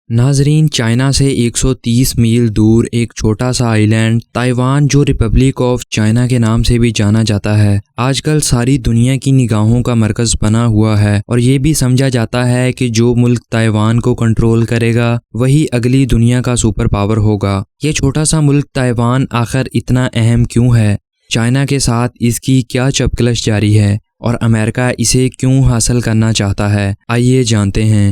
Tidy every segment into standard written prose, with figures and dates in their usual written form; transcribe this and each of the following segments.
ناظرین، چائنا سے 130 میل دور ایک چھوٹا سا آئی لینڈ تائیوان، جو ریپبلک آف چائنا کے نام سے بھی جانا جاتا ہے، آج کل ساری دنیا کی نگاہوں کا مرکز بنا ہوا ہے، اور یہ بھی سمجھا جاتا ہے کہ جو ملک تائیوان کو کنٹرول کرے گا وہی اگلی دنیا کا سپر پاور ہوگا۔ یہ چھوٹا سا ملک تائیوان آخر اتنا اہم کیوں ہے؟ چائنا کے ساتھ اس کی کیا چپکلش جاری ہے اور امریکہ اسے کیوں حاصل کرنا چاہتا ہے؟ آئیے جانتے ہیں۔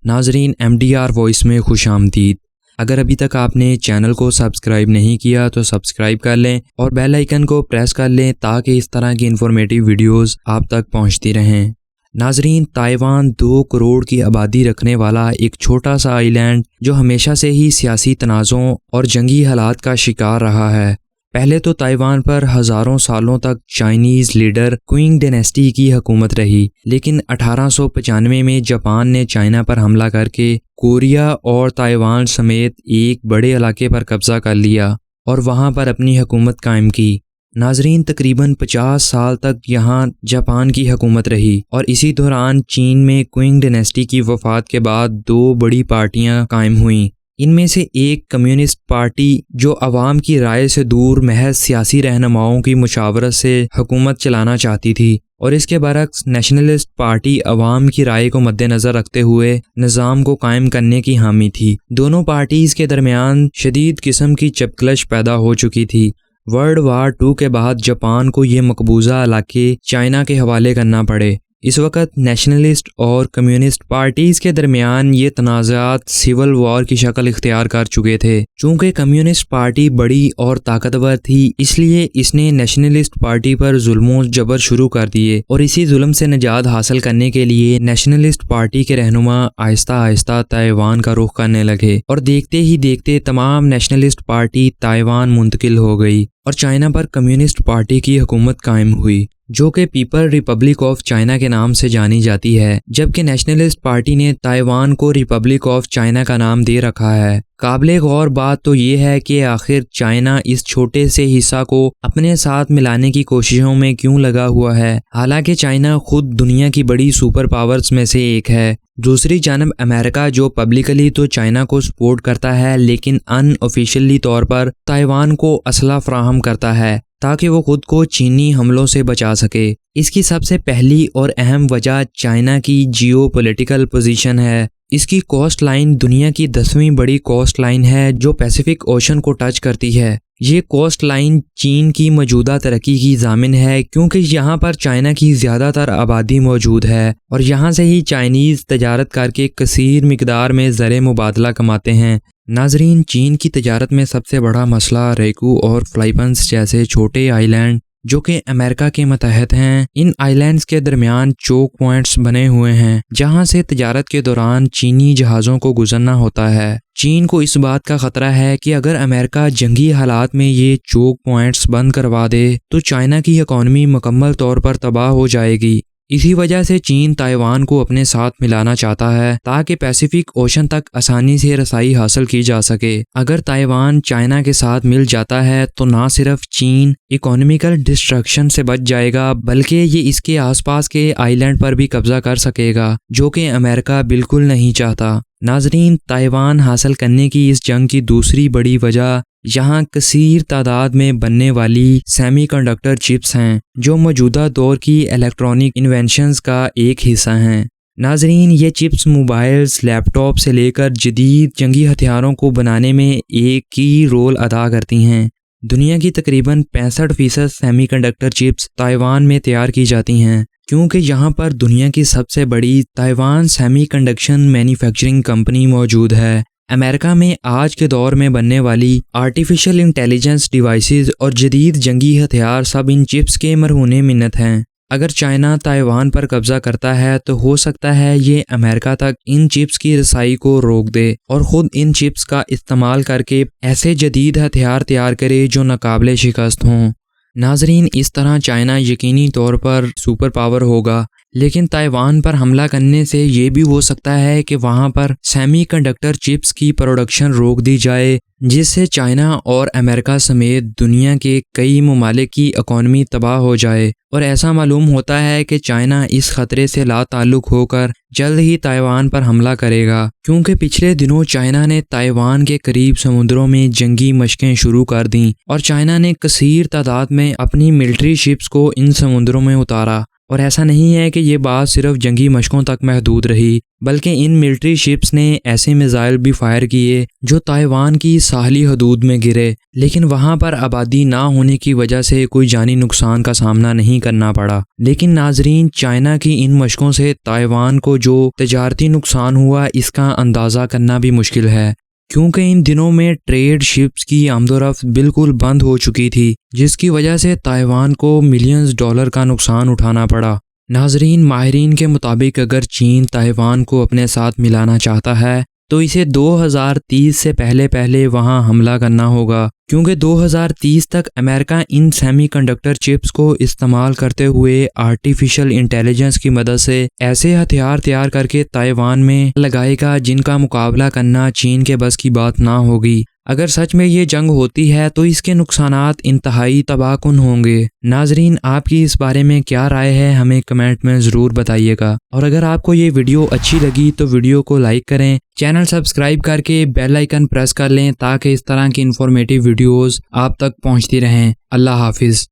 ناظرین، MDR وائس میں خوش آمدید۔ اگر ابھی تک آپ نے چینل کو سبسکرائب نہیں کیا تو سبسکرائب کر لیں اور بیل آئیکن کو پریس کر لیں تاکہ اس طرح کی انفارمیٹیو ویڈیوز آپ تک پہنچتی رہیں۔ ناظرین، تائیوان 2 کروڑ کی آبادی رکھنے والا ایک چھوٹا سا آئی لینڈ جو ہمیشہ سے ہی سیاسی تنازعوں اور جنگی حالات کا شکار رہا ہے۔ پہلے تو تائیوان پر ہزاروں سالوں تک چائنیز لیڈر کوئنگ ڈائنیسٹی کی حکومت رہی، لیکن 1895 میں جاپان نے چائنا پر حملہ کر کے کوریا اور تائیوان سمیت ایک بڑے علاقے پر قبضہ کر لیا اور وہاں پر اپنی حکومت قائم کی۔ ناظرین، تقریباً 50 سال تک یہاں جاپان کی حکومت رہی، اور اسی دوران چین میں کوئنگ ڈائنیسٹی کی وفات کے بعد 2 بڑی پارٹیاں قائم ہوئیں۔ ان میں سے ایک کمیونسٹ پارٹی جو عوام کی رائے سے دور محض سیاسی رہنماؤں کی مشاورت سے حکومت چلانا چاہتی تھی، اور اس کے برعکس نیشنلسٹ پارٹی عوام کی رائے کو مد نظر رکھتے ہوئے نظام کو قائم کرنے کی حامی تھی۔ دونوں پارٹیز کے درمیان شدید قسم کی چپکلش پیدا ہو چکی تھی۔ ورلڈ وار 2 کے بعد جاپان کو یہ مقبوضہ علاقے چائنا کے حوالے کرنا پڑے۔ اس وقت نیشنلسٹ اور کمیونسٹ پارٹیز کے درمیان یہ تنازعات سول وار کی شکل اختیار کر چکے تھے۔ چونکہ کمیونسٹ پارٹی بڑی اور طاقتور تھی، اس لیے اس نے نیشنلسٹ پارٹی پر ظلم و جبر شروع کر دیے، اور اسی ظلم سے نجات حاصل کرنے کے لیے نیشنلسٹ پارٹی کے رہنما آہستہ آہستہ تائیوان کا رخ کرنے لگے، اور دیکھتے ہی دیکھتے تمام نیشنلسٹ پارٹی تائیوان منتقل ہو گئی اور چائنا پر کمیونسٹ پارٹی کی حکومت قائم ہوئی، جو کہ پیپل ریپبلک آف چائنا کے نام سے جانی جاتی ہے، جبکہ نیشنلسٹ پارٹی نے تائیوان کو ریپبلک آف چائنا کا نام دے رکھا ہے۔ قابل غور بات تو یہ ہے کہ آخر چائنا اس چھوٹے سے حصہ کو اپنے ساتھ ملانے کی کوششوں میں کیوں لگا ہوا ہے، حالانکہ چائنا خود دنیا کی بڑی سپر پاورز میں سے ایک ہے۔ دوسری جانب امریکہ، جو پبلکلی تو چائنا کو سپورٹ کرتا ہے لیکن ان آفیشیلی طور پر تائیوان کو اسلحہ فراہم کرتا ہے تاکہ وہ خود کو چینی حملوں سے بچا سکے۔ اس کی سب سے پہلی اور اہم وجہ چائنا کی جیو پولیٹیکل پوزیشن ہے۔ اس کی کوسٹ لائن دنیا کی 10ویں بڑی کوسٹ لائن ہے جو پیسیفک اوشن کو ٹچ کرتی ہے۔ یہ کوسٹ لائن چین کی موجودہ ترقی کی ضامن ہے، کیونکہ یہاں پر چائنا کی زیادہ تر آبادی موجود ہے، اور یہاں سے ہی چائنیز تجارت کر کے کثیر مقدار میں زر مبادلہ کماتے ہیں۔ ناظرین، چین کی تجارت میں سب سے بڑا مسئلہ ریکو اور فلیپنس جیسے چھوٹے آئی لینڈ جو کہ امریکہ کے متحد ہیں، ان آئی لینڈز کے درمیان چوک پوائنٹس بنے ہوئے ہیں جہاں سے تجارت کے دوران چینی جہازوں کو گزرنا ہوتا ہے۔ چین کو اس بات کا خطرہ ہے کہ اگر امریکہ جنگی حالات میں یہ چوک پوائنٹس بند کروا دے تو چائنا کی اکانومی مکمل طور پر تباہ ہو جائے گی۔ اسی وجہ سے چین تائیوان کو اپنے ساتھ ملانا چاہتا ہے تاکہ پیسیفک اوشن تک آسانی سے رسائی حاصل کی جا سکے۔ اگر تائیوان چائنا کے ساتھ مل جاتا ہے تو نہ صرف چین اکانومیکل ڈسٹرکشن سے بچ جائے گا، بلکہ یہ اس کے آس پاس کے آئی لینڈ پر بھی قبضہ کر سکے گا، جو کہ امریکہ بالکل نہیں چاہتا۔ ناظرین، تائیوان حاصل کرنے کی اس جنگ کی دوسری بڑی وجہ یہاں کثیر تعداد میں بننے والی سیمی کنڈکٹر چپس ہیں، جو موجودہ دور کی الیکٹرانک انوینشنز کا ایک حصہ ہیں۔ ناظرین، یہ چپس موبائلز، لیپ ٹاپ سے لے کر جدید جنگی ہتھیاروں کو بنانے میں ایک کی رول ادا کرتی ہیں۔ دنیا کی تقریباً 65% سیمی کنڈکٹر چپس تائیوان میں تیار کی جاتی ہیں، کیونکہ یہاں پر دنیا کی سب سے بڑی Taiwan semi conduction manufacturing company موجود ہے۔ امریکہ میں آج کے دور میں بننے والی آرٹیفیشل انٹیلیجنس ڈیوائسز اور جدید جنگی ہتھیار سب ان چپس کے مرہون منت ہیں۔ اگر چائنا تائیوان پر قبضہ کرتا ہے تو ہو سکتا ہے یہ امریکہ تک ان چپس کی رسائی کو روک دے اور خود ان چپس کا استعمال کر کے ایسے جدید ہتھیار تیار کرے جو ناقابل شکست ہوں۔ ناظرین، اس طرح چائنا یقینی طور پر سپر پاور ہوگا، لیکن تائیوان پر حملہ کرنے سے یہ بھی ہو سکتا ہے کہ وہاں پر سیمی کنڈکٹر چپس کی پروڈکشن روک دی جائے، جس سے چائنا اور امریکہ سمیت دنیا کے کئی ممالک کی اکانومی تباہ ہو جائے، اور ایسا معلوم ہوتا ہے کہ چائنا اس خطرے سے لا تعلق ہو کر جلد ہی تائیوان پر حملہ کرے گا، کیونکہ پچھلے دنوں چائنا نے تائیوان کے قریب سمندروں میں جنگی مشقیں شروع کر دیں اور چائنا نے کثیر تعداد میں اپنی ملٹری شپس کو ان سمندروں میں اتارا۔ اور ایسا نہیں ہے کہ یہ بات صرف جنگی مشقوں تک محدود رہی، بلکہ ان ملٹری شپس نے ایسے میزائل بھی فائر کیے جو تائیوان کی ساحلی حدود میں گرے، لیکن وہاں پر آبادی نہ ہونے کی وجہ سے کوئی جانی نقصان کا سامنا نہیں کرنا پڑا۔ لیکن ناظرین، چائنا کی ان مشقوں سے تائیوان کو جو تجارتی نقصان ہوا اس کا اندازہ کرنا بھی مشکل ہے، کیونکہ ان دنوں میں ٹریڈ شپس کی آمد و رفت بالکل بند ہو چکی تھی، جس کی وجہ سے تائیوان کو ملینز ڈالر کا نقصان اٹھانا پڑا۔ ناظرین، ماہرین کے مطابق اگر چین تائیوان کو اپنے ساتھ ملانا چاہتا ہے تو اسے 2030 سے پہلے وہاں حملہ کرنا ہوگا، کیونکہ 2030 تک امریکہ ان سیمی کنڈکٹر چپس کو استعمال کرتے ہوئے آرٹیفیشل انٹیلیجنس کی مدد سے ایسے ہتھیار تیار کر کے تائیوان میں لگائے گا جن کا مقابلہ کرنا چین کے بس کی بات نہ ہوگی۔ اگر سچ میں یہ جنگ ہوتی ہے تو اس کے نقصانات انتہائی تباہ کن ہوں گے۔ ناظرین، آپ کی اس بارے میں کیا رائے ہے ہمیں کمنٹ میں ضرور بتائیے گا، اور اگر آپ کو یہ ویڈیو اچھی لگی تو ویڈیو کو لائک کریں، چینل سبسکرائب کر کے بیل آئیکن پریس کر لیں تاکہ اس طرح کی انفارمیٹیو ویڈیوز آپ تک پہنچتی رہیں۔ اللہ حافظ۔